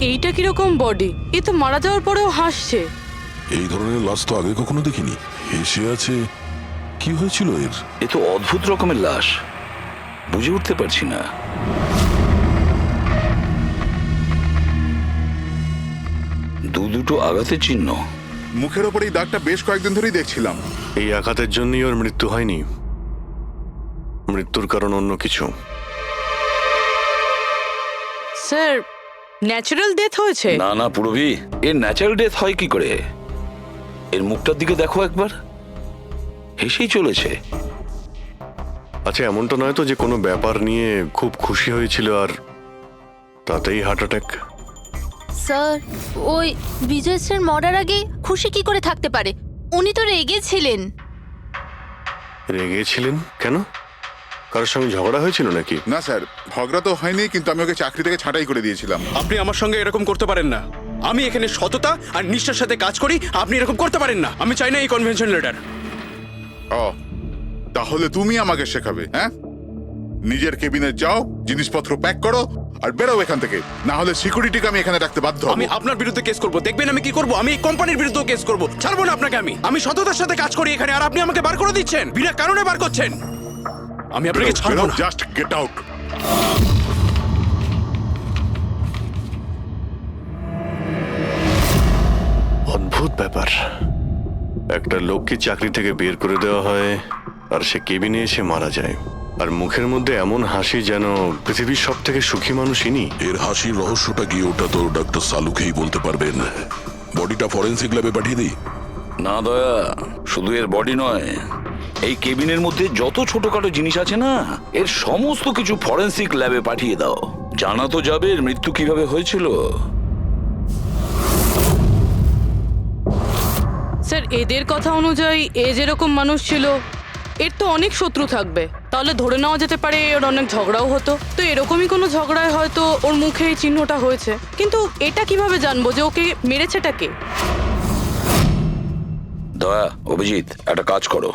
এইটা কিরকম বডি? এ তো মারা যাওয়ার পরেও হাসছে। এই ধরনের লাশ তো আগে কখনো দেখিনি। হেসে আছে, কি হয়েছিল এর? এ তো অদ্ভুত রকমের লাশ, বুঝে উঠতে পারছি না। দুটো আঘাতের চিহ্ন। মুখের ওপর এই দাগটা বেশ কয়েকদিন ধরেই দেখছিলাম। এই আঘাতের জন্যই ওর মৃত্যু হয়নি, মৃত্যুর কারণ অন্য কিছু। স্যার, ন্যাচারাল ডেথ হয়েছে? না না পুরবি, এর ন্যাচারাল ডেথ হয় কি করে? এর মুখটার দিকে দেখো একবার, হেসেই চলেছে। আচ্ছা, এমনটা নয় তো যে কোনো ব্যাপার নিয়ে খুব খুশি হয়েছিল আর তাতেই হার্ট অ্যাটাক? স্যার, ওই বিজয় স্যার মরার আগে খুশি কি করে থাকতে পারে? উনি তো রেগেছিলেন। রেগেছিলেন কেন? কারোর সঙ্গে ঝগড়া হয়েছিল নাকি? না স্যার, ঝগড়া তো হয়নি, কিন্তু আমি ওকে চাকরি থেকে ছাঁটাই করে দিয়েছিলাম। আপনি আমার সঙ্গে এরকম করতে পারেন না। আমি এখানে সততা আর নিষ্ঠার সাথে কাজ করি, আপনি এরকম করতে পারেন না। আমি চাই না এই কনভেনশন লেটার। ও, তাহলে তুমি আমাকে শেখাবে? হ্যাঁ, নিজের কেবিনে যাও, জিনিসপত্র প্যাক করো আর বেরো এখান থেকে, না হলে সিকিউরিটিকে আমি এখানে রাখতে বাধ্য হব। আমি আপনার বিরুদ্ধে কেস করব, দেখবেন আমি কি করব। আমি এই কোম্পানির বিরুদ্ধে কেস করব। ছাড়বো না আপনাকে। আমি সততার সাথে কাজ করি এখানে, আর আপনি আমাকে বার করে দিচ্ছেন, বিনা কারণে বার করছেন। আমি আপনাকে ছাড়বো না। Just get out. অদ্ভুত ব্যাপার, একটা লোককে চাকরি থেকে বের করে দেওয়া হয় আর সে কেবিনে এসে মারা যায়, আর মুখের মধ্যে এমন হাসি যেন পৃথিবীর সব থেকে সুখী মানুষ ইনি। এর হাসির রহস্যটা কি, ওটা তো ডাক্তার সালুকেই বলতে পারবেন। বডিটা ফরেন্সিক ল্যাবে পাঠিয়ে দিই? না দয়া, শুধু এর বডি নয়, এই কেবিনের মধ্যে যত ছোটখাটো জিনিস আছে না, এর সমস্ত কিছু ফরেন্সিক ল্যাবে পাঠিয়ে দাও। জানা তো যাবে এর মৃত্যু কিভাবে হয়েছিল। স্যার, এদের কথা অনুযায়ী এ যেরকম মানুষ ছিল, এর তো অনেক শত্রু থাকবে। তাহলে ধরে নেওয়া যেতে পারে ওর অনেক ঝগড়াও হতো। তো এরকমই কোনো ঝগড়ায় হয়তো ওর মুখে এই চিহ্নটা হয়েছে। কিন্তু এটা কিভাবে জানবো যে ওকে মেরেছেটা কে? দয়া, অভিজিৎ, একটা কাজ করো,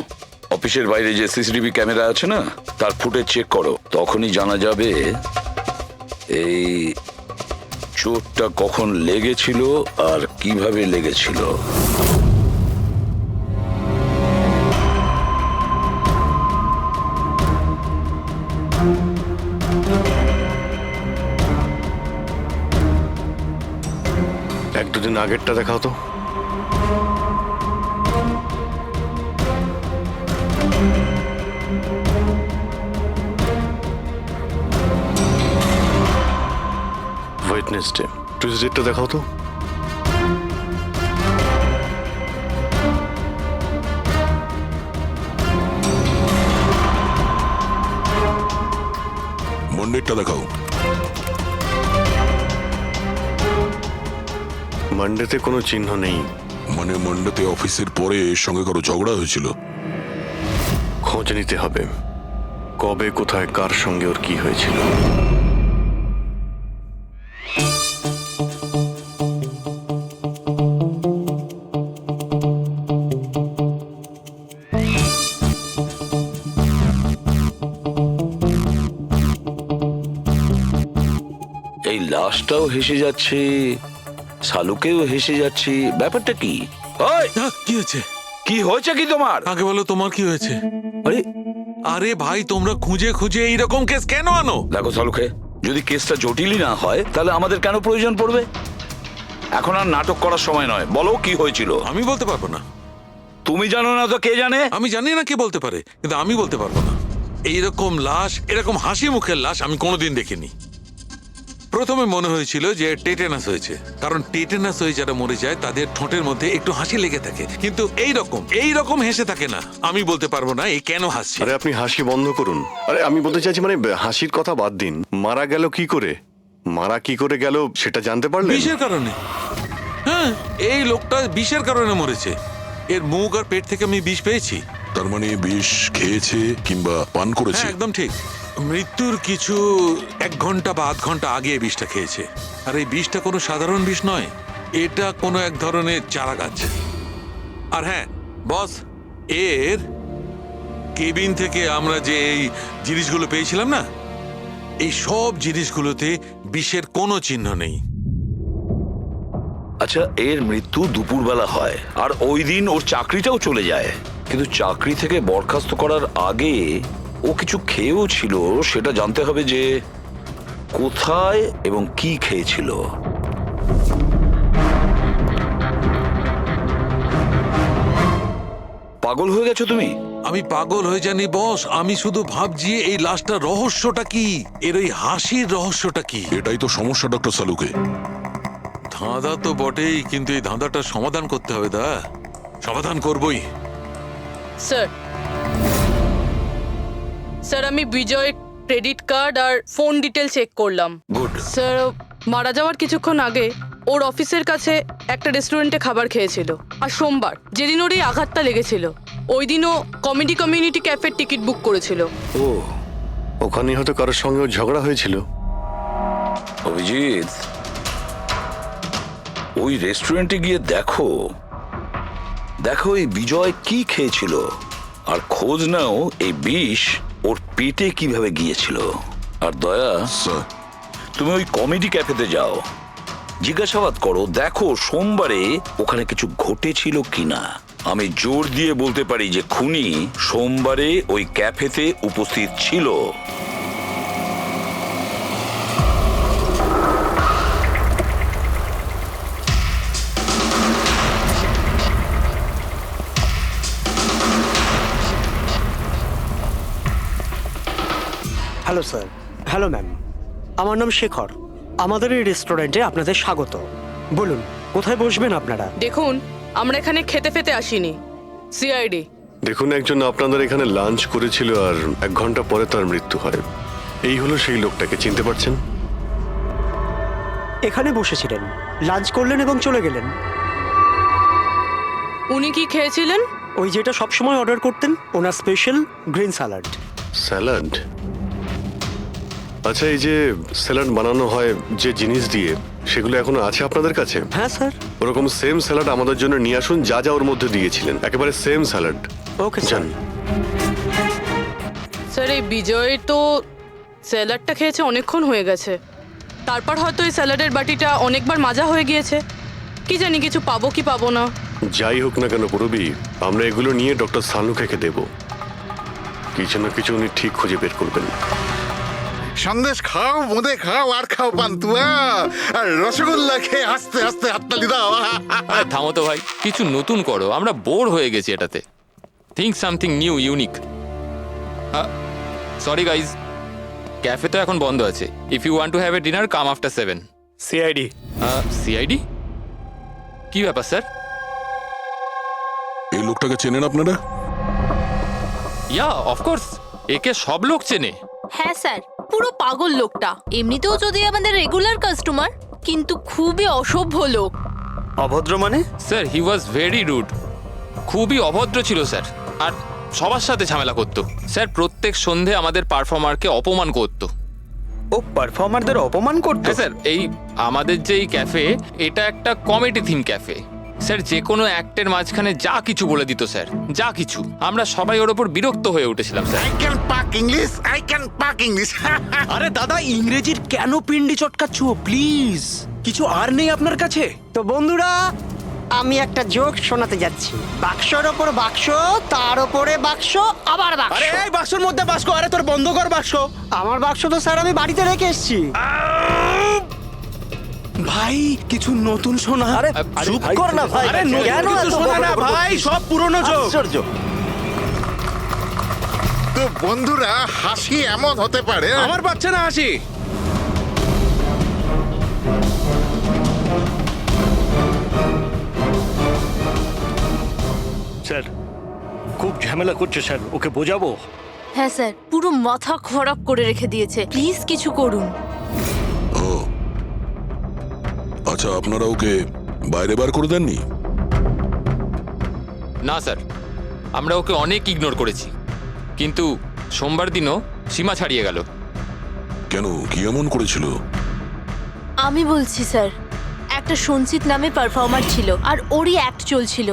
অফিসের বাইরে যে সিসিটিভি ক্যামেরা আছে না, তার ফুটেজ চেক করো। তখনই জানা যাবে এই চোটটা কখন লেগেছিল আর কিভাবে লেগেছিল। এক দুদিন আগেরটা দেখাও তো। ওয়েডনেসডে, টুইসডেটা দেখাও তো। মন্ডেরটা দেখাও। মানডেতে কোনো চিহ্ন নেই। মানে মন্ডেতে অফিসের পরে এর সঙ্গে কারো ঝগড়া হয়েছিল? খোঁজ নিতে হবে, কবে কোথায় কার সঙ্গে ওর কি হয়েছিল। এই লাশটাও হেসে যাচ্ছে, শালুকেও হেসে যাচ্ছে, ব্যাপারটা কি? ওই, কি হয়েছে? কি হয়েছে কি তোমার? আগে বলো, তোমার কি হয়েছে? আরে আরে ভাই, তোমরা খুঁজে খুঁজে এইরকম কেস কেন আনো? দেখো শালুকে, যদি কেসটা জটিলই না হয় তাহলে আমাদের কেন প্রয়োজন পড়বে? এখন আর নাটক করার সময় নয়, বলো কি হয়েছিল। আমি বলতে পারবো না। তুমি জানো না তো কে জানে? আমি জানি না কে বলতে পারে, কিন্তু আমি বলতে পারবো না। এইরকম লাশ, এরকম হাসি মুখের লাশ আমি কোনোদিন দেখিনি। প্রথমে মনে হয়েছিল যে টেটেনাস হয়েছে, কারণ টেটেনাস হয়ে যারা মরে যায় তাদের ঠোঁটের মধ্যে একটু হাসি লেগে থাকে, কিন্তু এইরকম হেসে থাকে না। আমি বলতে পারবো না এই কেন হাসছে। আরে আপনি হাসি বন্ধ করুন। আরে আমি বলতে চাইছি, মানে হাসির কথা বাদ দিন, মারা গেল কি করে, মারা কি করে গেল সেটা জানতে পারলেন? বিষের কারণে। হ্যাঁ, এই লোকটা বিষের কারণে মরেছে। এর মুখ আর পেট থেকে আমি বিষ পেয়েছি। তার মানে বিষ খেয়েছে কিংবা পান করেছে? হ্যাঁ, একদম ঠিক। মৃত্যুর কিছু 1 ঘন্টা বা আধ ঘন্টা আগে এই বিষটা খেয়েছে। আর এই বিষটা কোনো সাধারণ বিষ নয়, এটা কোনো এক ধরনের চারা গাছ। আর হ্যাঁ বস, এর কেবিন থেকে আমরা যে এই জিনিসগুলো পেয়েছিলাম না, এই সব জিনিসগুলোতে বিষের কোনো চিহ্ন নেই। আচ্ছা, এর মৃত্যু দুপুরবেলা হয় আর ওই দিন ওর চাকরিটাও চলে যায়, কিন্তু চাকরি থেকে বরখাস্ত করার আগে ও কিছু খেয়েও ছিল। সেটা জানতে হবে যে কোথায় এবং কি খেয়েছিল। পাগল হয়ে গেছো তুমি? আমি পাগল হয়ে জানি বস, আমি শুধু ভাবছি এই লাশটার রহস্যটা কি, এর ওই হাসির রহস্যটা কি। এটাই তো সমস্যা ডক্টর সালুকে। ধাঁধা তো বটেই, কিন্তু এই ধাঁধাটার সমাধান করতে হবে। সমাধান করবই। স্যার, স্যার আমি বিজয়ের ক্রেডিট কার্ড আর ফোন ডিটেল চেক করলাম। গুড। স্যার, মারা যাওয়ার কিছুক্ষণ আগে ওর অফিসের কাছে একটা রেস্টুরেন্টে খাবার খেয়েছিল। আর সোমবার, যেদিন ওর এই আঘাতটা লেগেছিল, ওই দিনও কমেডি কমিউনিটি ক্যাফের টিকিট বুক করেছিল। ও, ওখানে হয়তো কারোর সঙ্গে ওর ঝগড়া হয়েছিল। অভিজিৎ, ওই রেস্টুরেন্টে গিয়ে দেখো দেখো এই বিজয় কি খেয়েছিল, আর খোঁজ নাও এই বিষ ওর পেটে কিভাবে গিয়েছিল। আর দয়া, স্যার, তুমি ওই কমেডি ক্যাফেতে যাও, জিজ্ঞাসাবাদ করো, দেখো সোমবারে ওখানে কিছু ঘটেছিল কিনা। আমি জোর দিয়ে বলতে পারি যে খুনি সোমবারে ওই ক্যাফেতে উপস্থিত ছিল। Hello sir. হ্যালো ম্যাম, আমার নাম শেখর। আমাদের এই রেস্টুরেন্টে আপনাদের স্বাগত। বলুন, কোথায় বসবেন আপনারা? দেখুন, আমরা এখানে খেতে ফেতে আসিনি, সিআইডি। দেখুন, একজন আপনাদের এখানে লাঞ্চ করেছিল আর 1 ঘন্টা পরে তার মৃত্যু হয়। এই হলো সেই লোকটাকে, চিনতে পারছেন? এখানে বসেছিলেন, লাঞ্চ করলেন এবং চলে গেলেন। উনি কি খেয়েছিলেন? ওই যেটা সবসময় অর্ডার করতেন, ওনার স্পেশাল গ্রিন স্যালাড। স্যালাড? আচ্ছা, এই যে স্যালাড বানানো হয় যে জিনিস দিয়ে, সেগুলো এখনো আছে আপনাদের কাছে? হ্যাঁ স্যার। ওরকম সেম স্যালাড আমাদের জন্য নিয়ে আসুন, যা যা ওর মধ্যে দিয়েছিলেন, একেবারে same salad. Okay sir. Sir, এই বিজয় তো স্যালাডটা খেয়েছে অনেকক্ষণ হয়ে গেছে। তারপর হয়তো এই স্যালাডের বাটিটা অনেকবার মাজা হয়ে গিয়েছে। কি জানি কিছু পাবো কি পাবো না। যাই হোক না কেন পুরবি, আমরা এগুলো নিয়ে ডক্টর সানুকে দেব। কিছু না কিছু উনি ঠিক খুঁজে বের করবেন। সন্দেশ খাও, বোঁদে খাও, আর খাও পান্তুয়া, আর রসগোল্লা খেয়ে হাসতে হাসতে হাততালি দাও। আরে থামো তো ভাই, কিছু নতুন করো, আমরা বোর হয়ে গেছি এটাতে। Think something new, unique. Sorry guys, cafe তো এখন বন্ধ আছে। If you want to have a dinner, come after 7। CID. CID? কি ব্যাপার স্যার? এই লোকটাকে চেনেন আপনারা? ইয়া, অফকোর্স, একে সব লোক চেনে। হ্যাঁ স্যার, পুরো পাগল লোকটা। এমনিতেও যদি আমাদের রেগুলার কাস্টমার, কিন্তু খুবই অসভ্য লোক। অভদ্র মানে? Sir, he was very rude. খুবই অভদ্র ছিল স্যার, আর সবার সাথে ঝামেলা করতো। স্যার, প্রত্যেক সন্ধে আমাদের পারফর্মারকে অপমান করতো। ও পারফর্মারদের অপমান করতো? হ্যাঁ স্যার, এই আমাদের যে এই ক্যাফে, এটা একটা কমেডি থিম ক্যাফে। স্যার, যে কোনো অ্যাক্টের মাঝখানে যা কিছু বলে দিত স্যার, যা কিছু। আমরা সবাই ওর ওপর বিরক্ত হয়ে উঠেছিলাম স্যার। আই ক্যান পাক ইংলিশ, আই ক্যান পাক ইংলিশ। আরে দাদা, ইংরেজির কেন পিন্ডি চটকাচ্ছ? প্লিজ, কিছু আর নেই আপনার কাছে? তো বন্ধুরা, আমি একটা জোক শোনাতে যাচ্ছি। বাক্সর ওপর বাক্স, তার ওপরে বাক্স, আবার বাক্স। আরে এই বাক্সর মধ্যে বাক্স, আরে তোর বন্ধ কর বাক্স। আমার বাক্স তো স্যার আমি বাড়িতে রেখে এসেছি। ভাই, কিছু নতুন শোনা। আরে চুপ কর না ভাই। আরে নতুন কেন কিছু এত শোনা না বকবক ভাই, করছিস? সব পুরনো জোক। আশ্চর্য। তো বন্ধুরা, হাসি এমন হতে পারে। আমার পাচ্ছে না হাসি। স্যার, খুব ঝামেলা করছে স্যার, ওকে বোঝাবো? হ্যাঁ স্যার, পুরো মাথা খারাপ করে রেখে দিয়েছে। প্লিজ কিছু করুন। ও আচ্ছা, আপনারা ওকে বাইরে বার করে দেননি? না স্যার, আমরা ওকে অনেক ইগনোর করেছি, কিন্তু সোমবার দিনও সীমা ছাড়িয়ে গেল। কেন, কি এমন করেছিল? আমি বলছি স্যার, একটা সঞ্চিত নামে পারফর্মার ছিল, আর ওরই অ্যাক্ট চলছিল।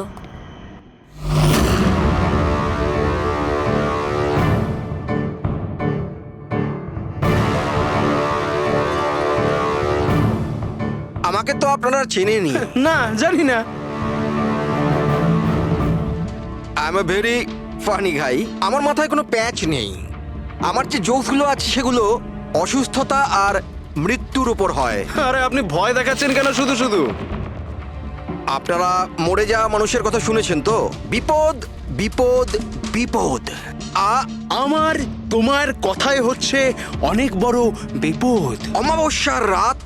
আমাকে তো আপনারা চেনেনি। না, জানি না। I am a very funny guy. আমার মাথায় কোনো প্যাচ নেই। আমার যে জোকসগুলো আছে সেগুলো অসুস্থতা আর মৃত্যুর উপর হয়। আরে আপনি ভয় দেখাচ্ছেন কেন শুধু শুধু? আপনারা মরে যাওয়া মানুষের কথা শুনেছেন তো? বিপদ বিপদ বিপদ। আমার তোমার কথাই হচ্ছে অনেক বড় বিপদ। অমাবস্যার রাত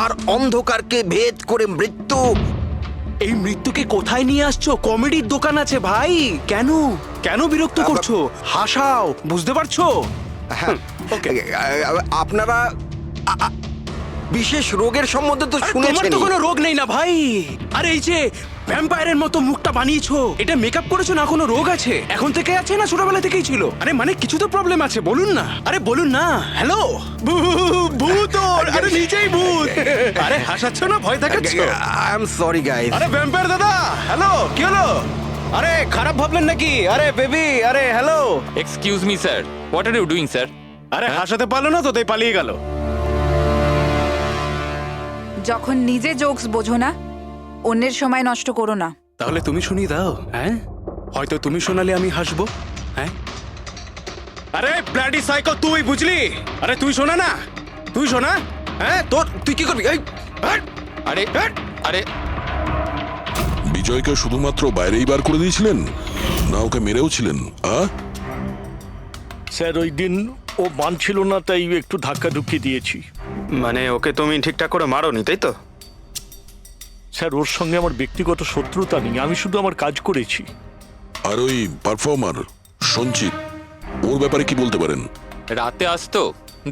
আর অন্ধকারকে ভেদ করে মৃত্যু। এই মৃত্যুকে কোথায় নিয়ে আসছো? কমেডির দোকান আছে ভাই। কেন কেন বিরক্ত করছো? হাসাও, বুঝতে পারছো? হ্যাঁ, আপনারা বিশেষ রোগের সম্বন্ধে তো আরে তোমার শুনেছেন। তো কোনো রোগ নেই না ভাই। আরে এই যে ভ্যাম্পায়ারের মতো মুখটা বানিয়েছো, এটা মেকআপ করেছো না? কোনো রোগ আছে? এখন থেকে আছে না ছোটবেলা থেকেই ছিল? আরে মানে কিছু তো প্রবলেম আছে, বলুন না। আরে বলুন না। হ্যালো, ভূত! আরে নিজেই ভূত। আরে হাসাচ্ছ না, ভয় দেখাচ্ছ? I am sorry guys. আরে ভ্যাম্পায়ার দাদা, হ্যালো, কি হলো? আরে খারাপ ভাবলেন নাকি? আরে বেবি, আরে hello. Excuse me sir, what are you doing sir? আরে হাসাতে পারলো না তো, তাই পালিয়ে গেল। যখন নিজে জোকস বোঝো না, অন্যের সময় নষ্ট করো না। তাহলে তুমি শুনিয়ে দাও। হ্যাঁ, হয়তো তুমি শোনালে আমি হাসবো। হ্যাঁ, আরে ব্লাডি সাইকো, তুই বুঝলি? আরে তুই শোনা না, তুই শোনা। হ্যাঁ, তোর তুই কি করবি? এই হাট! আরে হাট! আরে বিজয়কে শুধুমাত্র বাইরেই বার করে দিয়েছিলেন, না ওকে মেরেও ছিলেন? স্যার ওই দিন ও মানছিল না, তাই একটু ধাক্কা ধুক্কি দিয়েছি। মানে ওকে তুমি ঠিকঠাক করে মারোনি, তাই তো? স্যার ওর সঙ্গে আমার ব্যক্তিগত শত্রুতা নেই, আমি শুধু আমার কাজ করেছি। আর ওই পারফর্মার সঞ্চিত, ওর ব্যাপারে কি বলতে পারেন? রাতে আসতো,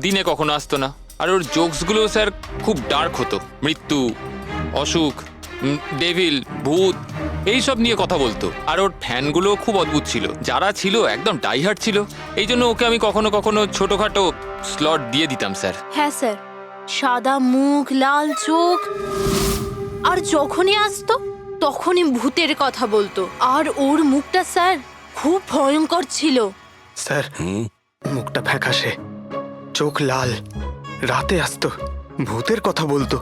দিনে কখনো আসতো না। আর ওর জোকসগুলো স্যার খুব ডার্ক হতো। মৃত্যু, অসুখ, ডেভিল, ভূত এইসব নিয়ে কথা বলতো। আর ওর ফ্যানগুলো খুব অদ্ভুত ছিল, যারা ছিল একদম ডাইহার্ট ছিল। এই জন্য ওকে আমি কখনো কখনো ছোটখাটো স্লট দিয়ে দিতাম স্যার। হ্যাঁ স্যার, সাদা মুখ, লাল চোখ, আর যখনই আসতো তখনই ভূতের কথা বলতো। আর ওর মুখটা স্যার খুব ভয়ঙ্কর ছিল। স্যার, মুখটা ফ্যাকাশে, চোখ লাল, রাতে আসতো, ভূতের কথা বলতো।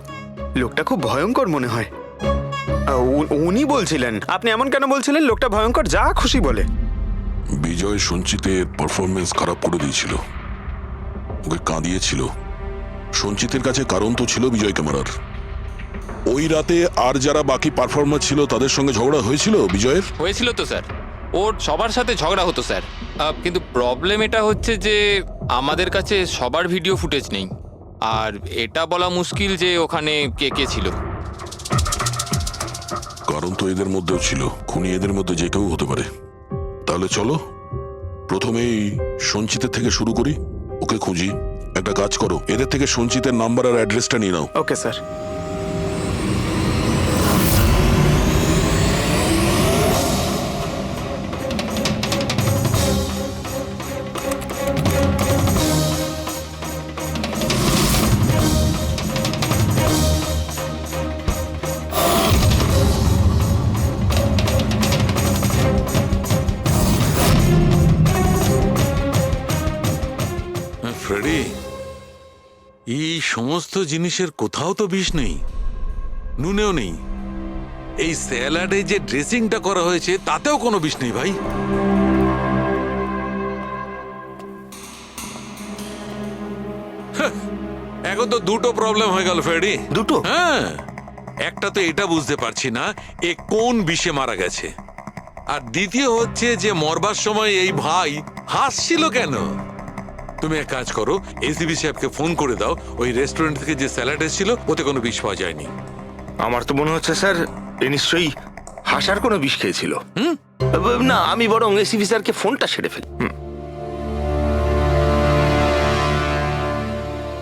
লোকটা খুব ভয়ঙ্কর মনে হয়। উনি বলছিলেন? আপনি এমন কেন বলছিলেন? লোকটা ভয়ঙ্কর, যা খুশি বলে। বিজয় সঞ্চিতের পারফরমেন্স খারাপ করে দিয়েছিল, ওকে কাঁদিয়েছিল। সঞ্চিতের কাছে কারণ তো ছিল বিজয়কে মারার। ওই রাতে আর যারা বাকি পারফর্মার ছিল তাদের সঙ্গে ঝগড়া হয়েছিল বিজয়ের? হয়েছিল তো স্যার, ওর সবার সাথে ঝগড়া হতো স্যার। কিন্তু প্রবলেম এটা হচ্ছে যে আমাদের কাছে সবার ভিডিও ফুটেজ নেই। আর এটা বলা মুশকিল যে ওখানে কে কে ছিল। কারণ তো এদের মধ্যেও ছিল, খুনি এদের মধ্যে যে কেউ হতে পারে। তাহলে চলো প্রথমেই সঞ্চিতের থেকে শুরু করি, ওকে খুঁজি। একটা কাজ করো, এদের থেকে সঞ্চিতের নাম্বার আর অ্যাড্রেসটা নিয়ে নাও। Okay sir. ফ্রেডি, এই সমস্ত জিনিসের কোথাও তো বিষ নেই, নুনেও নেই। এই স্যালাডে যে ড্রেসিংটা করা হয়েছে তাতেও কোনো বিষ নেই ভাই। এখন তো দুটো প্রবলেম হয়ে গেল ফ্রেডি। দুটো? হ্যাঁ, একটা তো এটা বুঝতে পারছি না এ কোন বিষে মারা গেছে, আর দ্বিতীয় হচ্ছে যে মরবার সময় এই ভাই হাসছিল কেন। তুমি এক কাজ করো, এসিবি সাহেবকে ফোন করে দাও, ওই রেস্টুরেন্ট থেকে যে স্যালাড এসেছিল ওতে কোনো বিষ পাওয়া যায়নি। আমার তো মনে হচ্ছে স্যার এ নিশ্চয়ই হাসার কোনো বিষ খেয়েছিল। না, আমি বরং এসিবি স্যারকে ফোনটা সেরে ফেলি।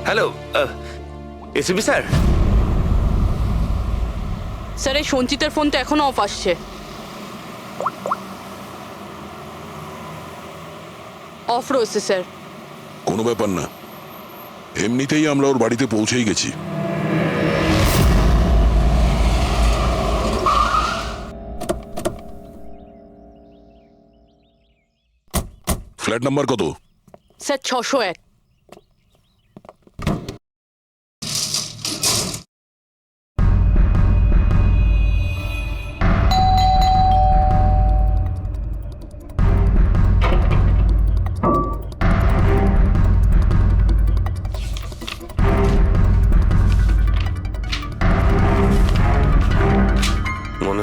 Hello ACB sir. স্যার এই সঞ্চিতের ফোন তো এখনো অফ আসছে। অফ রয়েছে স্যার। কোনো ব্যাপার না, এমনিতেই আমরা ওর বাড়িতে পৌঁছেই গেছি। ফ্ল্যাট নাম্বার কত? স্যার 601।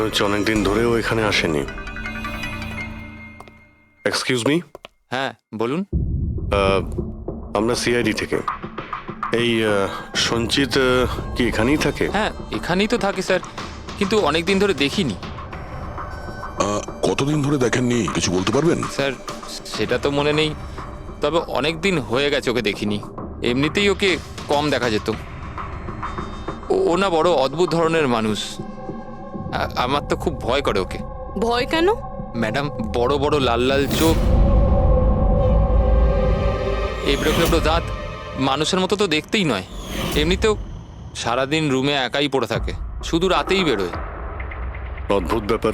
হচ্ছে অনেকদিন ধরেও এখানে আসেনি। এক্সকিউজ মি, হ্যাঁ বলুন। আমরা সিআইডি থেকে। এই সঞ্চিত কি এখানেই থাকে? হ্যাঁ এখানেই তো থাকে স্যার, কিন্তু অনেক দিন ধরে দেখিনি। কতদিন ধরে দেখেননি কিছু বলতে পারবেন? স্যার সেটা তো মনে নেই, তবে অনেক দিন হয়ে গেছে ওকে দেখিনি। এমনিতেই ওকে কম দেখা যেত। ও না বড় অদ্ভুত ধরনের মানুষ। আমার তো খুব ভয় করে ওকে। ভয় কেন? ম্যাডাম, বড় বড় লাল লাল চোখ, এবড়ো খেবড়ো দাঁত, মানুষের মতো তো দেখতেই নয়। এমনিতেও সারাদিন রুমে একাই পড়ে থাকে, শুধু রাতেই বেরোয়। অদ্ভুত ব্যাপার।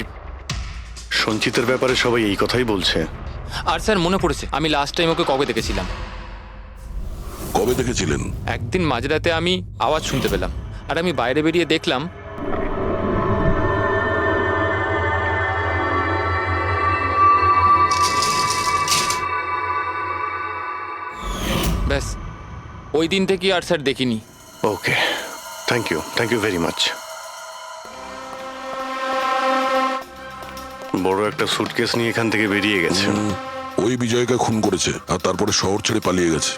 সঞ্চিতের ব্যাপারে সবাই এই কথাই বলছে। আর স্যার মনে পড়েছে, আমি লাস্ট টাইম ওকে কবে দেখেছিলাম। কবে দেখেছিলেন? একদিন মাঝরাতে আমি আওয়াজ শুনতে পেলাম, আর আমি বাইরে বেরিয়ে দেখলাম ব্যাস। ওই দিন থেকে আর স্যার দেখিনি। ওকে, থ্যাংক ইউ ভেরি মাচ। বড় একটা সুটকেস নিয়ে এখান থেকে বেরিয়ে গেছে। ওই বিজয়কে খুন করেছে আর তারপরে শহর ছেড়ে পালিয়ে গেছে।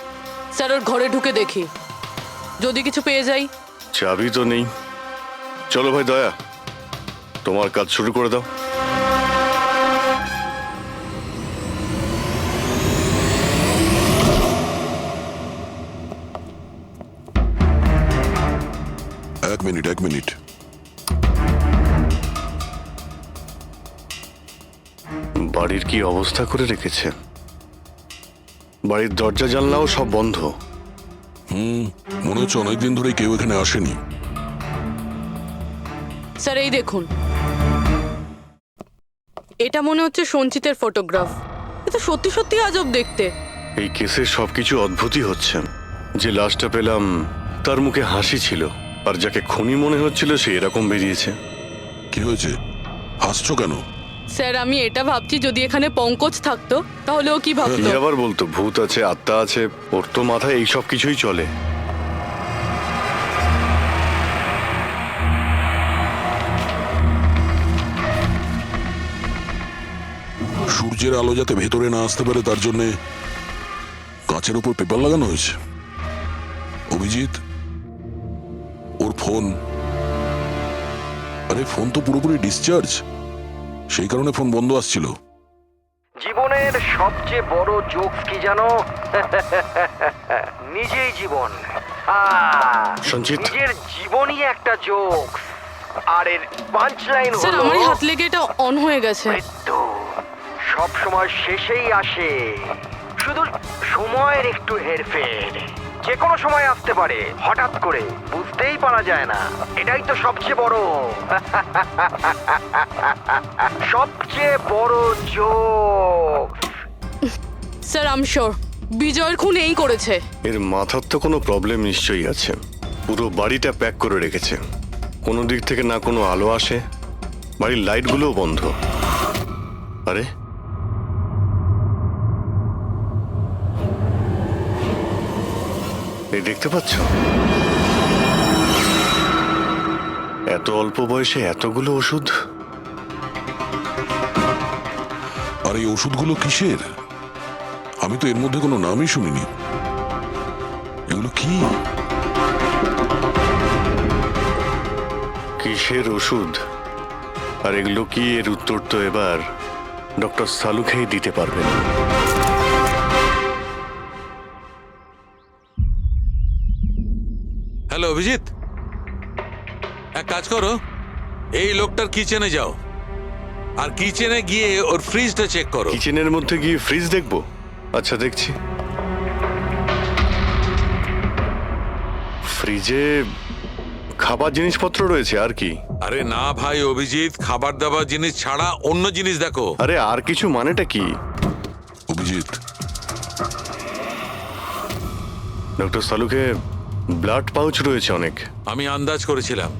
স্যার ওর ঘরে ঢুকে দেখি, যদি কিছু পেয়ে যাই। চাবি তো নেই। চলো ভাই দয়া, তোমার কাজ শুরু করে দাও। এক মিনিট। বাড়ির কি অবস্থা করে রেখেছে। বাড়ির দরজা জানলাও সব বন্ধ। মনে হচ্ছে অনেকদিন ধরে কেউ এখানে আসেনি। স্যার এই দেখুন, এটা মনে হচ্ছে সঞ্চিতের ফটোগ্রাফ। এটা সত্যি সত্যি আজব দেখতে। এই কেসে সবকিছু অদ্ভুতই হচ্ছে। যে লাশটা পেলাম তার মুখে হাসি ছিল, আর যাকে খুনি মনে হচ্ছিল সে এরকম বেরিয়েছে। কি হয়েছে, হাসছো কেন? স্যার আমি এটা ভাবছি, যদি এখানে পঙ্কজ থাকতো তাহলে ও কি ভাবতো। কি আবার বলতো, ভূত আছে, আত্মা আছে, ওর তো মাথায় এই সব কিছুই চলে। সূর্যের আলো যাতে ভেতরে না আসতে পারে তার জন্য কাঁচের উপর পেপার লাগানো হয়েছে। অভিজিৎ, ওর ফোন, আরে ফোন তো পুরোপুরি ডিসচার্জ, সেই কারণে ফোন বন্ধ আসছিল। জীবনের সবচেয়ে বড় জোকস কি জানো? নিজেই জীবন। সঞ্চিত, নিজের জীবনই একটা জোকস। আর এর পাঞ্চ লাইন স্যার হলো, আমারই হাত লেগে এটা অন হয়ে গেছে। মৃত্যু সব সময় শেষেই আসে, শুধু সময়ের একটু হেরফের। যে কোনো সময় আসতে পারে, হঠাৎ করে, বুঝতেই পারা যায় না। এটাই তো সবচেয়ে বড় সবচেয়ে বড় joke. Sir I am sure বিজয়ের খুন এই করেছে। এর মাথার তো কোনো প্রবলেম নিশ্চয়ই আছে। পুরো বাড়িটা প্যাক করে রেখেছে, কোনো দিক থেকে না কোনো আলো আসে, বাড়ির লাইটগুলোও বন্ধ। আরে এই দেখতে পাচ্ছ, এত অল্প বয়সে এতগুলো ওষুধ। আর এই ওষুধগুলো কিসের? আমি তো এর মধ্যে কোনো নামই শুনিনি। এগুলো কি? কিসের ওষুধ আর এগুলো কি, এর উত্তর তো এবার ডক্টর সালুখেই দিতে পারবেন। হ্যালো অভিজিৎ, এক কাজ করো, এই লোকটার কিচেনে যাও আর কিচেনে গিয়ে ওর ফ্রিজটা চেক করো। কিচেনের মধ্যে গিয়ে ফ্রিজ দেখবো? আচ্ছা দেখছি। ফ্রিজে খাবার জিনিসপত্র রয়েছে, আর কি? আরে না ভাই অভিজিৎ, খাবার দাবার জিনিস ছাড়া অন্য জিনিস দেখো। আরে আর কিছু মানেটা কি? অভিজিৎ, ডক্টর সালুকে ব্লাড পাউচ রয়েছে অনেক। আমি আন্দাজ করেছিলাম।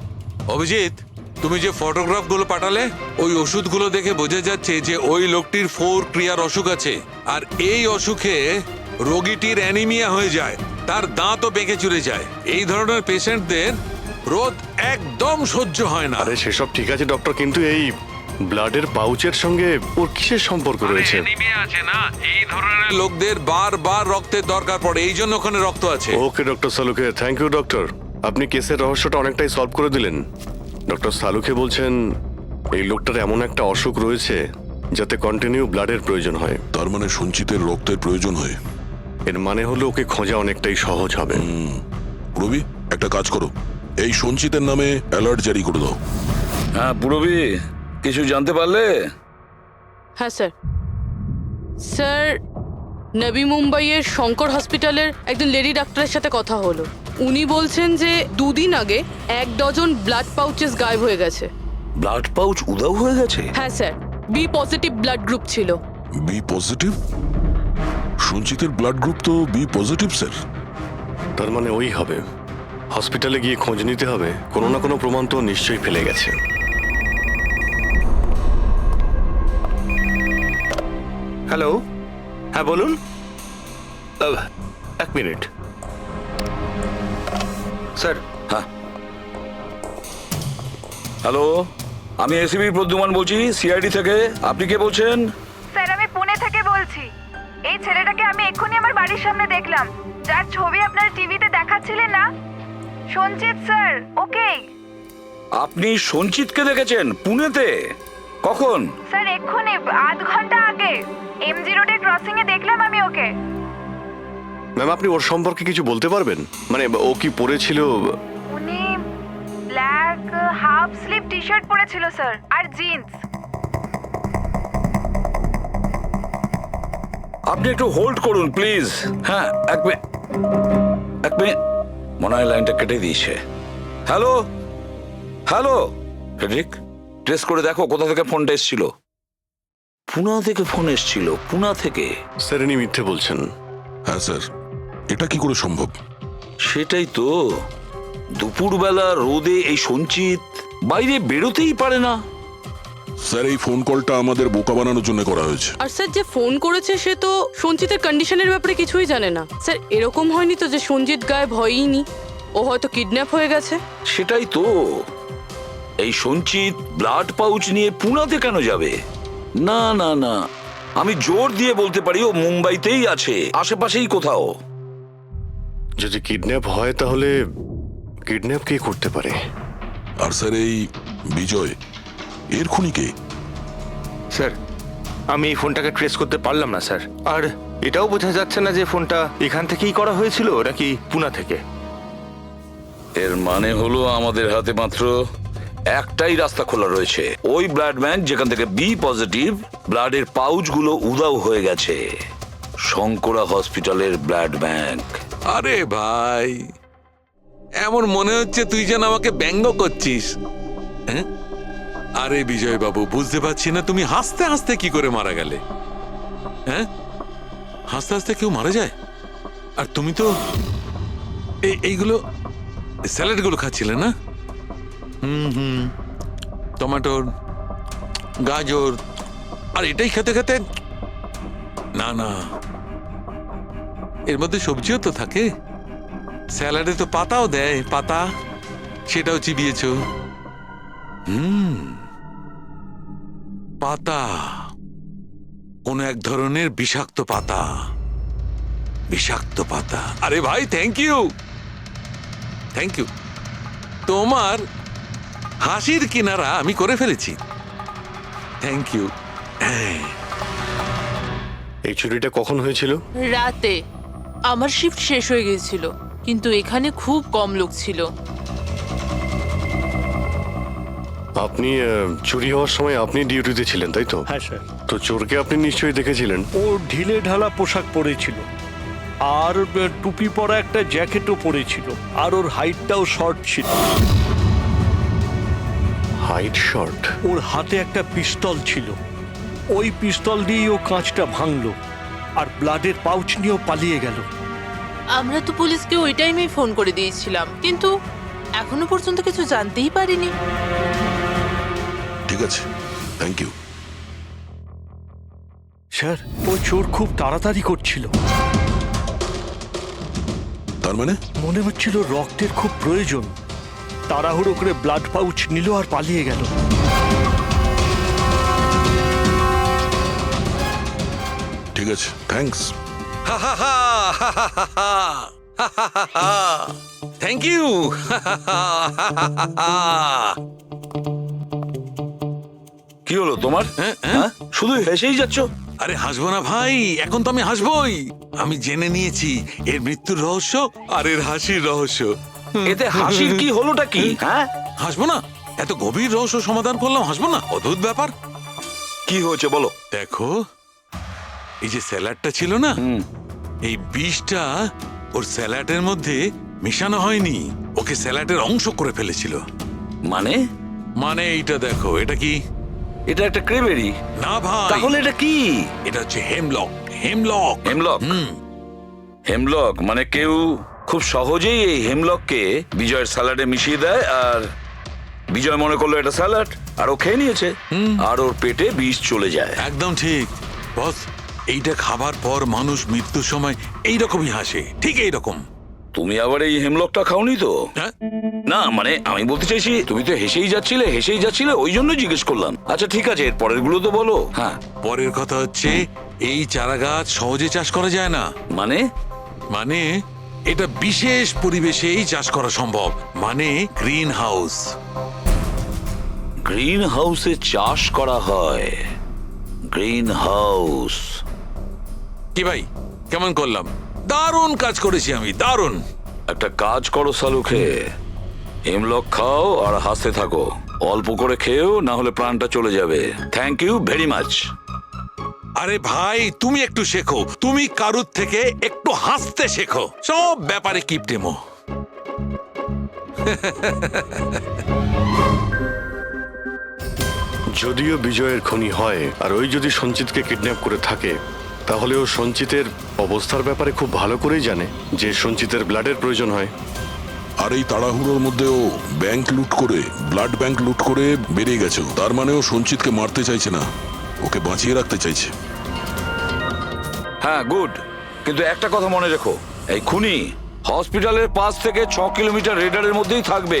অভিজিৎ, তুমি যে ফটোগ্রাফগুলো পাঠালে, ওই ওষুধগুলো দেখে বোঝা যাচ্ছে যে ওই লোকটির 4 ক্রিয়ার অসুখ আছে, আর এই অসুখে রোগীটির অ্যানিমিয়া হয়ে যায়, তার দাঁতও বেঁকে চুরে যায়। এই ধরনের পেশেন্টদের রোজ একদম সহ্য হয় না। আরে সেসব ঠিক আছে ডক্টর, কিন্তু এই ব্লাডের পাউচের সঙ্গে ওর কিসের সম্পর্ক রয়েছে? অ্যানিমিয়া আছে না, এই ধরনের লোকদের বারবার রক্তের দরকার পড়ে, এই জন্য ওখানে রক্ত আছে। ওকে doctor Salunkhe, thank you doctor. আপনি কেসের রহস্যটা অনেকটাই সলভ করে দিলেন। ডক্টর সালুখে বলছেন এই লোকটার এমন একটা অসুখ রয়েছে যাতে কন্টিনিউ ব্লাডের প্রয়োজন হয়। তার মানে সঞ্চিতের রক্তের প্রয়োজন হয়। এর মানে হলো ওকে খোঁজা অনেকটাই সহজ হবে। রবি, একটা কাজ করো, এই সঞ্চিতের নামে অ্যালার্ট জারি করে দাও। হ্যাঁ পুরবি, কিছু জানতে পারলে? হ্যাঁ স্যার। স্যার, নবী মুম্বাইয়ের শঙ্কর হসপিটালের একজন লেডি ডাক্তারের সাথে কথা হলো। উনি বলছেন যে 2 দিন আগে 1 ডজন ব্লাড পাউচেস গায়েব হয়ে গেছে। ব্লাড পাউচ উধাও হয়ে গেছে? হ্যাঁ sir, B positive blood group ছিল। B positive? সঞ্চিতের ব্লাড গ্রুপ তো বি পজিটিভ স্যার। তার মানে ওই হবে। হসপিটালে গিয়ে খোঁজ নিতে হবে, কোনো না কোনো প্রমাণ তো নিশ্চয়ই ফেলে গেছে। হ্যালো, হ্যাঁ বলুন। 1 মিনিট স্যার। হ্যাঁ হ্যালো, আমি এসিবি প্রদ্যুমান বলছি, সিআইডি থেকে। আপনি কে বলছেন? স্যার আমি পুনে থেকে বলছি। এই ছেলেটাকে আমি এক্ষুনি আমার বাড়ির সামনে দেখলাম, যার ছবি আপনার টিভিতে দেখাচ্ছিলেন না, সঞ্চিত স্যার। ওকে আপনি সঞ্চিতকে দেখেছেন পুনেতে? কখন? স্যার এক্ষুনি 1/2 ঘন্টা আগে এমজি রোডের ক্রসিং এ দেখলাম আমি ওকে। ম্যাম আপনি ওর সম্পর্কে কিছু বলতে পারবেন? মানে ও কি পরেছিল? উনি black half sleeve T shirt পরেছিল স্যার, আর জিন্স। আপনি একটু হোল্ড করুন প্লিজ। হ্যাঁ এক মিনিট, মনে হয় লাইনটা কেটে দিয়েছে। হ্যালো হ্যালো ফেডরিক, ট্রেস করে দেখো কোথা থেকে ফোনটা এসেছিল। পুনা থেকে ফোন এসেছিল, পুনা থেকে। স্যার ইনি মিথ্যে বলছেন। হ্যাঁ স্যার, এটা কি করে সম্ভব? সেটাই তো, দুপুরবেলা রোদে এই সঞ্চিত বাইরে বেরোতেই পারে না। স্যার এই ফোন কলটা আমাদের বোকা বানানোর জন্য করা হয়েছে। আর স্যার যে ফোন করেছে সে তো সঞ্জিতের কন্ডিশনের ব্যাপারে কিছুই জানে না। স্যার এরকম হয়নি তো যে সঞ্জিত গায়েব হয়ইনি, ও হয়তো কিডন্যাপ হয়ে গেছে। সেটাই তো, এই সঞ্চিত ব্লাড পাউচ নিয়ে পুনাতে কেন যাবে? না না না, আমি জোর দিয়ে বলতে পারি ও মুম্বাইতেই আছে, আশেপাশেই কোথাও। যদি কিডন্যাপ হয় তাহলে কিডন্যাপ কে করতে পারে? আর স্যার এই বিজয়, এর খুনি কে? স্যার আমি এই ফোনটাকে ট্রেস করতে পারলাম না স্যার, আর এটাও বোঝা যাচ্ছে না যে ফোনটা এখান থেকেই করা হয়েছিল নাকি পুনা থেকে। এর মানে হলো আমাদের হাতে মাত্র একটাই রাস্তা খোলা রয়েছে, ওই ব্লাড ব্যাংক যেখান থেকে বি পজিটিভ ব্লাডের পাউচগুলো উধাও হয়ে গেছে, শঙ্করা হসপিটালের ব্লাড ব্যাংক। আরে ভাই, এমন মনে হচ্ছে তুই যেন আমাকে ব্যঙ্গ করছিস। হ্যাঁ, আরে বিজয় বাবু, বুঝতে পারছি না তুমি হাসতে হাসতে কি করে মারা গেলে। হ্যাঁ, হাসতে হাসতে কেউ মারা যায়? আর তুমি তো এইগুলো স্যালাড গুলো খাচ্ছিলে না? টমেটোর, গাজর, আর এটাই খেতে খেতে। না না, এর মধ্যে সবজিও তো থাকে, স্যালাডে তো পাতাও দেয়, পাতা, সেটাও চিবিয়েছো। পাতা, কোন এক ধরনের বিষাক্ত পাতা, বিষাক্ত পাতা। আরে ভাই, থ্যাংক ইউ, থ্যাংক ইউ। তোমার হাসির কিনারা আমি করে ফেলেছি, থ্যাংক ইউ। এই চুরিটা কখন হয়েছিল? রাতে। আমার শিফট শেষ হয়ে গিয়েছিল, কিন্তু এখানে খুব কম লোক ছিল। আপনি চুরি হওয়ার সময় আপনি ডিউটিতে ছিলেন তাই তো? হ্যাঁ স্যার। তো চোরকে আপনি নিশ্চয়ই দেখেছিলেন। ও ঢিলে ঢালা পোশাক পরেছিল, আর টুপি পরা একটা জ্যাকেটও পরেছিল, আর ওর হাইটটাও শর্ট ছিল। Height short? ওর হাতে একটা পিস্তল ছিল, ওই পিস্তল দিয়েই ও কাঁচটা ভাঙলো, আর ব্লাডের পাউচ নিয়েও পালিয়ে গেল। আমরা তো পুলিশকে ওই টাইমেই ফোন করে দিয়েছিলাম, কিন্তু এখনো পর্যন্ত কিছু জানতেই পারিনি। ঠিক আছে, থ্যাংক ইউ। স্যার ও চোর খুব তাড়াতাড়ি করছিল, তার মানে মনে হচ্ছিল রক্তের খুব প্রয়োজন, তাড়াহুড়ো করে ব্লাড পাউচ নিল আর পালিয়ে গেল। ঠিক আছে, থ্যাঙ্কস। Thank you. কি হলো তোমার? হ্যাঁ? শুধু হেসেই যাচ্ছ? আরে হাসবো না ভাই, এখন তো আমি হাসবোই। আমি জেনে নিয়েছি এর মৃত্যুর রহস্য আর এর হাসির রহস্য। এতে হাসির কি হলোটা কি? হ্যাঁ, হাসবো না? এত গভীর রহস্য সমাধান করলাম, হাসবো না? অদ্ভুত ব্যাপার। কি হয়েছে বলো। দেখো, এই যে স্যালাডটা ছিল না, এই বিষটা ওর স্যালাডের মধ্যে মিশানো হয়নি, ওকে স্যালাডের অংশ করে ফেলেছিল। মানে? মানে এইটা দেখো, এটা কি? এটা একটা ক্রেবেরি। না ভাই। তাহলে এটা কি? এটা হচ্ছে হেমলক। হেমলক। হেমলক? হেমলক মানে কেউ খুব সহজেই এই হেমলককে বিজয়ের স্যালাডে মিশিয়ে দেয়, আর বিজয় মনে করলো এটা স্যালাড, আর ও খেয়ে নিয়েছে, আর ওর পেটে বিষ চলে যায়। একদম ঠিক বস। এইটা খাবার পর মানুষ মৃত্যুর সময় এইরকমই হাসে, ঠিক এইরকম। তুমি আবার এই হেমলকটা খাওনি তো? না মানে আমি বলতে চাইছি, তুমি তো হেসেই যাচ্ছিলে, ওই জন্য জিজ্ঞেস করলাম। আচ্ছা ঠিক আছে, এর পরের গুলো তো বলো। হ্যাঁ, পরের কথা হচ্ছে এই চারা গাছ সহজে চাষ করা যায় না। মানে? মানে এটা বিশেষ পরিবেশেই চাষ করা সম্ভব, মানে গ্রিন হাউস। গ্রিন হাউসে চাষ করা হয়? Green house? কি ভাই, কেমন করলাম? দারুণ কাজ করেছি আমি, দারুণ। একটা কাজ করো সালুখে, হেমলক খাও আর হাসতে থাকো। অল্প করে খেয়েও, না হলে প্রাণটা চলে যাবে। Thank you very much. আরে ভাই, তুমি একটু শেখো, তুমি কারুর থেকে একটু হাসতে শেখো। সব ব্যাপারে কিপটেমো। যদিও বিজয়ের খুনি হয়, আর ওই যদি সঞ্চিতকে কিডন্যাপ করে থাকে, তাহলে ও সঞ্চিতের অবস্থার ব্যাপারে খুব ভালো করেই জানে যে সঞ্চিতের ব্লাডের প্রয়োজন হয়। আর এই তাড়াহুড়োর মধ্যে ও ব্যাংক লুট করে, ব্লাড ব্যাংক লুট করে বেরিয়ে গেছে। তার মানে ও সঞ্চিতকে মারতে চাইছে না, ওকে বাঁচিয়ে রাখতে চাইছে। হ্যাঁ, গুড। কিন্তু একটা কথা মনে রেখো, এই খুনি হসপিটালের 5 থেকে 6 কিলোমিটার রেডারের মধ্যেই থাকবে।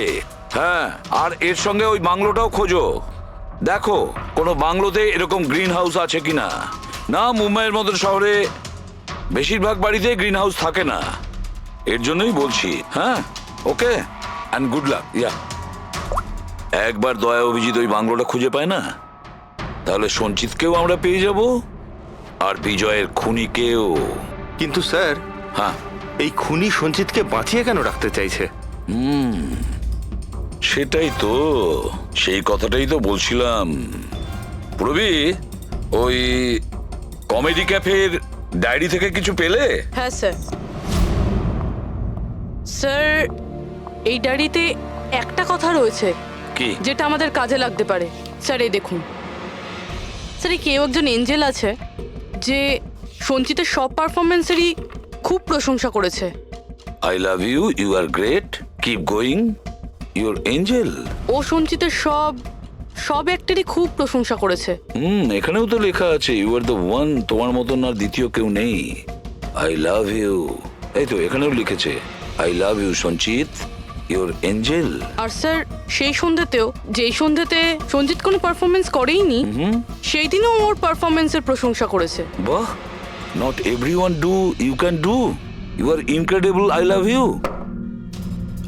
হ্যাঁ, আর এর সঙ্গে ওই বাংলোটাও খোঁজো। দেখো কোনো বাংলোতে এরকম গ্রিন হাউস আছে কিনা। না, মুম্বাইয়ের মতো শহরে বেশিরভাগ বাড়িতে গ্রিন হাউস থাকে না। এর জন্যই বলছি। হ্যাঁ, ওকে, অ্যান্ড গুড লাক। ইয়া, একবার দয়া অভিজিৎ ওই বাংলোটা খুঁজে পায় না, তাহলে সঞ্চিতকেও আমরা পেয়ে যাব, আর বিজয়ের খুনিকেও। কিন্তু স্যার, হ্যাঁ, এই খুনি সঞ্চিতকে বাঁচিয়ে কেন রাখতে চাইছে? সেটাই তো, সেই কথাটাই তো বলছিলাম। প্রবি, ওই কমেডি ক্যাফের ডায়েরি থেকে কিছু পেলে? হ্যাঁ স্যার। স্যার, এই ডায়েরিতে একটা কথা রয়েছে কি? যেটা আমাদের কাজে লাগতে পারে। স্যার এই দেখুন, স্যার এই কেউ একজন এঞ্জেল আছে যে সঞ্চিতের সব পারফরমেন্সেরই খুব প্রশংসা করেছে। I love you, you are great, keep going, your angel. ও সঞ্চিতের সব অ্যাক্টেরই খুব প্রশংসা করেছে। এখানেও তো লেখা আছে, ইউ আর দ্য ওয়ান, তোমার মতন আর দ্বিতীয় কেউ নেই। আই লাভ ইউ, এই তো এখানেও লিখেছে, আই লাভ ইউ সঞ্চিত, ইউর এঞ্জেল। আর স্যার সেই সন্ধ্যেতেও, যেই সন্ধ্যেতে সঞ্জিত কোনো পারফরমেন্স করেইনি, সেই দিনও ওর পারফরমেন্সের প্রশংসা করেছে। বাহ, not everyone do, you can do, you are incredible, I love you.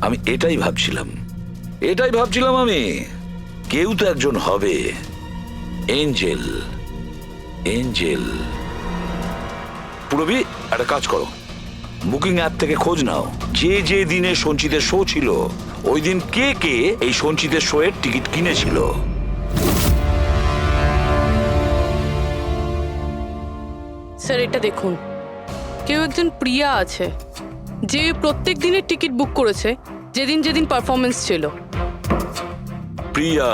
আমি এটাই ভাবছিলাম আমি, কেউ তো একজন হবে এঞ্জেল। পুরবি, একটা কাজ করো, বুকিং অ্যাপ থেকে খোঁজ নাও, যে দিনে সঞ্চিতের শো ছিল, ওই দিন কে এই সঞ্চিতের শো এর টিকিট কিনেছিল। স্যার এটা দেখুন, কেউ একজন প্রিয়া আছে যে প্রত্যেক দিনের টিকিট বুক করেছে যেদিন পারফরমেন্স ছিল। প্রিয়া,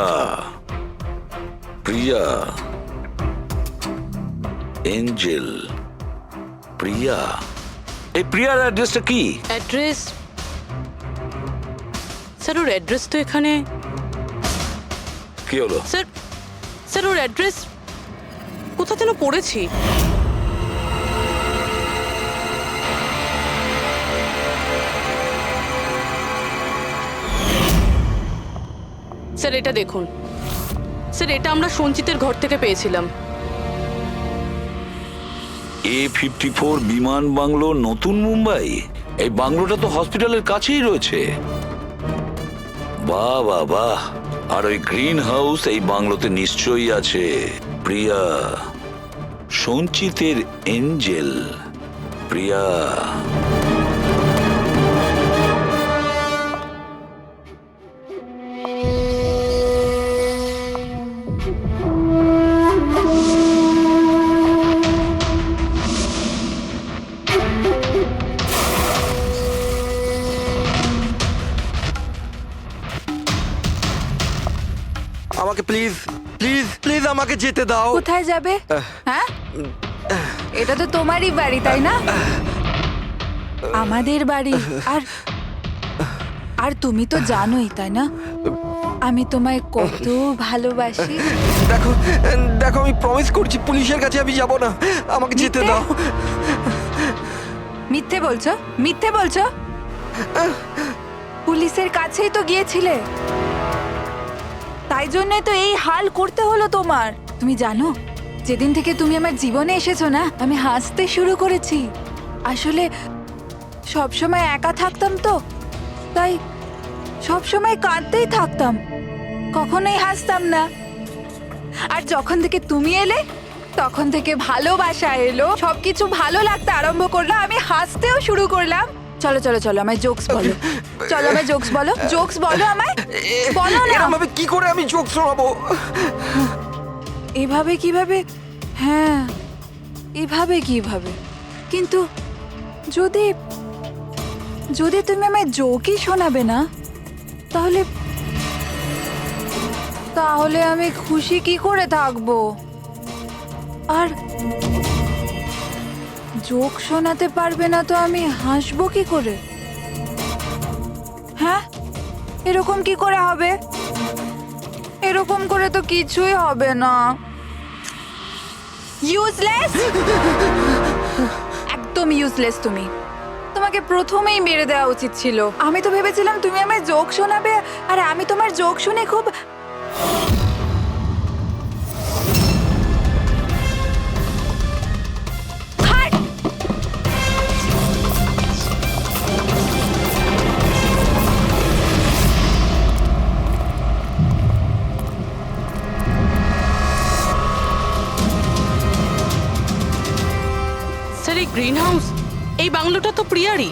এঞ্জেল, প্রিয়া। এই প্রিয়ার অ্যাড্রেসটা কি? অ্যাড্রেস? স্যার ওর অ্যাড্রেস তো এখানে। কি হলো? স্যার ওর অ্যাড্রেস কোথা যেন পড়েছি। স্যার এটা দেখুন। স্যার এটা আমরা সঞ্চিতের ঘর থেকে পেয়েছিলাম। A54 বিমান বাংলো, নতুন মুম্বাই। এই বাংলোটা তো হসপিটালের কাছেই রয়েছে। বাহ বাহ বাহ। আর ওই গ্রিন হাউস এই বাংলোতে নিশ্চয়ই আছে। প্রিয়া, সঞ্চিতের এঞ্জেল প্রিয়া। আমাকে প্লিজ প্লিজ প্লিজ আমাকে যেতে দাও। কোথায় যাবে? হ্যাঁ, এটা তো তোমারই বাড়ি, তাই না? আমাদের বাড়ি। আর আর তুমি তো জানোই, তাই না, আমি তোমায় কত ভালোবাসি। দেখো দেখো, আমি প্রমিস করছি পুলিশের কাছে আমি যাব না, আমাকে যেতে মিথ্যে? দাও। মিথ্যে বলছো? মিথ্যে বলছো? পুলিশের কাছেই তো গিয়েছিলে, তাই জন্যই তো এই হাল করতে হলো তোমার। তুমি জানো, যেদিন থেকে তুমি আমার জীবনে এসেছো না, আমি হাসতে শুরু করেছি। আসলে সব সময় একা থাকতাম তো, তাই সব সময় কাঁদতেই থাকতাম, কখনোই হাসতাম না। আর যখন থেকে তুমি এলে, তখন থেকে ভালোবাসা এলো, সবকিছু ভালো লাগতে আরম্ভ করলো, আমি হাসতেও শুরু করলাম। চলো চলো চলো, আমায় জোকস বলো। চলো আমায় জোকস বলো, জোকস বলো আমায়, বলো না। এরকম কি করে আমি চোখ শোনাবো? এভাবে কিভাবে? হ্যাঁ, এভাবে কিভাবে? কিন্তু যদি যদি তুমি আমায় জোকই শোনাবে না, তাহলে তাহলে আমি খুশি কি করে থাকবো? আর জোক শোনাতে পারবে না তো আমি হাসবো কি করে? হ্যাঁ, এরকম কি করে হবে? এরকম করে তো কিছুই হবে না। ইউজলেস, একদম ইউজলেস তুমি। তোমাকে প্রথমেই মেরে দেওয়া উচিত ছিল। আমি তো ভেবেছিলাম তুমি আমায় জোক শোনাবে, আর আমি তোমার জোক শুনে খুব স্যার এই গ্রিন হাউস, এই বাংলোটা তো প্রিয়ারই।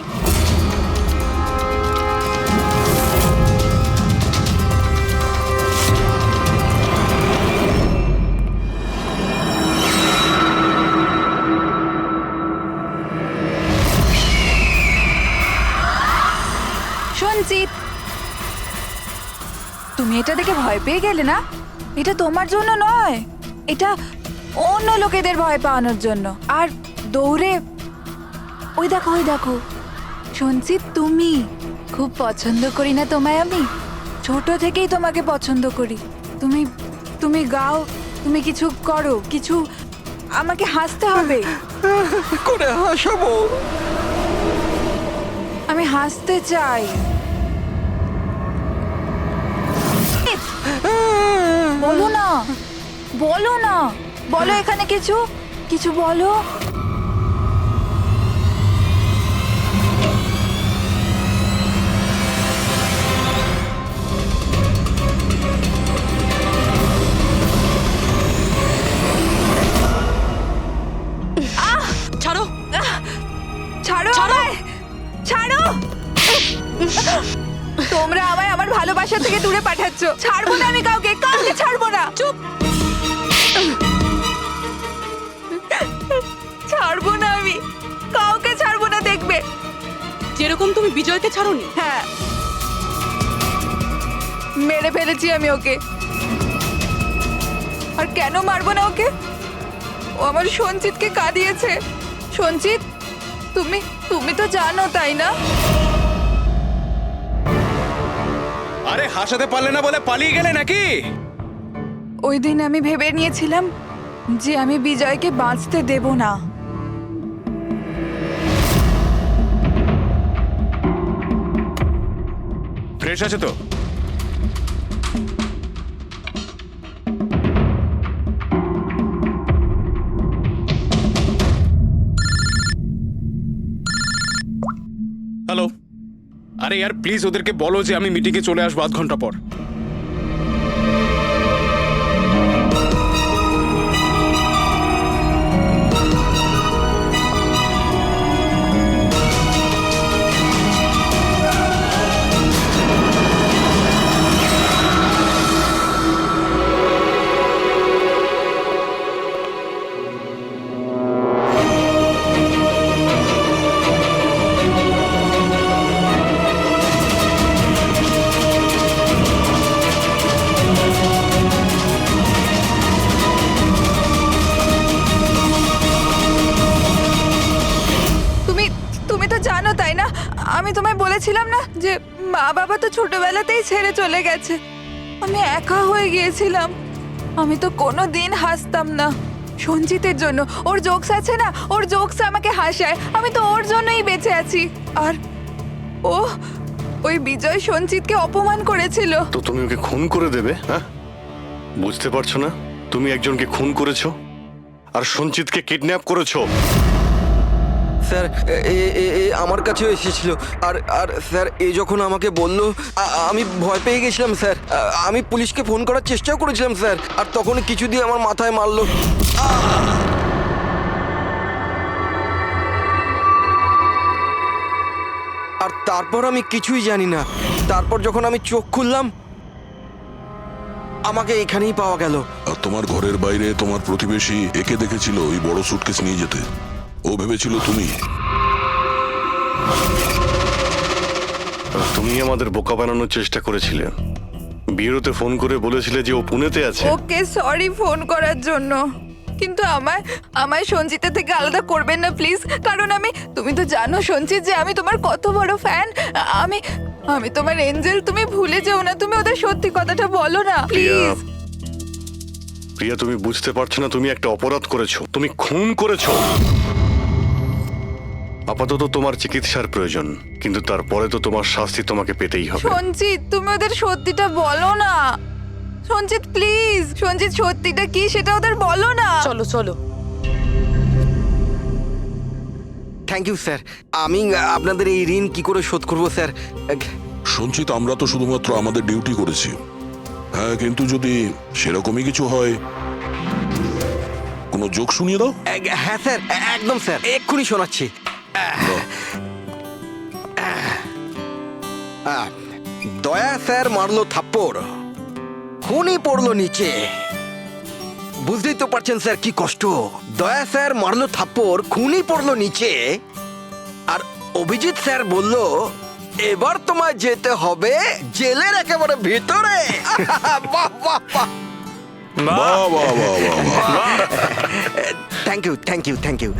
সঞ্চিত, তুমি এটা দেখে ভয় পেয়ে গেলে না? এটা তোমার জন্য নয়, এটা অন্য লোকেদের ভয় পাওয়ানোর জন্য। আর দৌড়ে ওই দেখো, ওই দেখো সঞ্চিত, তুমি খুব পছন্দ করি না তোমায় আমি? ছোট থেকেই তোমাকে পছন্দ করি। তুমি তুমি গাও, তুমি কিছু করো, কিছু আমাকে হাসতে হবে। করে হাসাবো? আমি হাসতে চাই। বলো না, বলো না, বলো এখানে কিছু কিছু বলো। ছাড়ো, ছাড়ো আমায়, ছাড়ো। তোমরা আমায় আমার ভালোবাসা থেকে দূরে পাঠাচ্ছ। ছাড়বো না আমি কাউকে, কাউকে ছাড়বো না। চুপ। ছাড়বো না আমি কাউকে, ছাড়বো না, দেখবে। যেরকম তুমি বিজয়কে ছাড়োনি। হ্যাঁ, মেরে ফেলেছি আমি ওকে। আর কেন মারবো না ওকে? ও আমার সঞ্চিতকে কাঁদিয়েছে। সঞ্চিত, তুমি তুমি তো জানো, তাই না? আরে হাসাতে পারলে না বলে পালিয়ে গেলে নাকি? ওই দিন আমি ভেবে নিয়েছিলাম যে আমি বিজয়কে বাঁচতে দেব না। ফ্রেশ আছে তো? আরে यार প্লিজ ওদেরকে বলো যে আমি মিটিংয়ে চলে আসবো আধ ঘন্টা পর। তুমি তুমি তো জানো তাই না, আমি তোমায় বলেছিলাম না যে মা বাবা তো ছোটবেলাতেই ছেড়ে চলে গেছে। আমি একা হয়ে গিয়েছিলাম। আমি তো কোনো দিন হাসতাম না সঞ্জিতের জন্য। ওর জোকস আছে না, ওর জোকস আমাকে হাসায়। আমি তো ওর জন্যই বেঁচে আছি। আর ও ওই বিজয় সঞ্জিতকে অপমান করেছিল। তো তুমি ওকে খুন করে দেবে? হ্যাঁ, বুঝতে পারছো না? তুমি একজনকে খুন করেছো আর সঞ্চিতকে কিডন্যাপ করেছো। স্যার আমার কাছেও এসেছিল। আর আর স্যার যখন আমাকে বললো আমি ভয় পেয়ে গেছিলাম স্যার। আমি পুলিশকে ফোন করার চেষ্টাও করেছিলাম স্যার। আর তখন কিছু দিয়ে আমার মাথায় মারলো। আর তারপর আমি কিছুই জানি না। তারপর যখন আমি চোখ খুললাম আমাকে এখানেই পাওয়া গেল। আর তোমার ঘরের বাইরে তোমার প্রতিবেশী একে দেখেছিল ওই বড় সুটকেস নিয়ে যেতে। ও ভেবেছিল তুমি। তুমি আমাদের বোকা বানানোর চেষ্টা করেছিলে। বিয়েতে ফোন করে বলেছিলে যে ও পুনেতে আছে। ওকে সরি ফোন করার জন্য, কিন্তু আমায় সঞ্জিতা থেকে আলাদা করবেন না প্লিজ। কারণ তুমি তো জানো সঞ্জিত যে আমি তোমার কত বড় ফ্যান। আমি তোমার এঞ্জেল। তুমি ভুলে যেও না। তুমি ওদের সত্যি কথাটা বলো না প্লিজ। প্রিয়া, তুমি বুঝতে পারছো না? তুমি একটা অপরাধ করেছো। তুমি খুন করেছো। আপাতত তোমার চিকিৎসার প্রয়োজন, কিন্তু তারপরে তো তোমার শাস্তি তোমাকে পেতেই হবে। সঞ্জিত, তুমি ওদের সত্যিটা বলো না। সঞ্জিত প্লিজ, সঞ্জিত সত্যিটা কি সেটা ওদের বলো না। চলো চলো। Thank you sir. আমি আপনাদের এই ঋণ কি করে শোধ করবো স্যার? সঞ্চিত, আমরা তো শুধুমাত্র আমাদের ডিউটি করেছি। হ্যাঁ, কিন্তু যদি সেরকমই কিছু হয়, কোনো জোক শুনিয়ে দাও। হ্যাঁ স্যার, একদম স্যার, এক্ষুনি শোনাচ্ছি। দয়া স্যার মারলো থাপ্পড়, খুনি পড়লো নিচে। বুঝতেই তো পারছেন স্যার কি কষ্ট। দয়া স্যার মারলো থাপ্পড়, খুনি পড়লো নিচে। আর অভিজিৎ স্যার বলল এবার তোমায় যেতে হবে জেলের একেবারে ভিতরে। বাহ বাহ বাহ। বাহ বাহ বাহ বাহ। Thank you thank you thank you.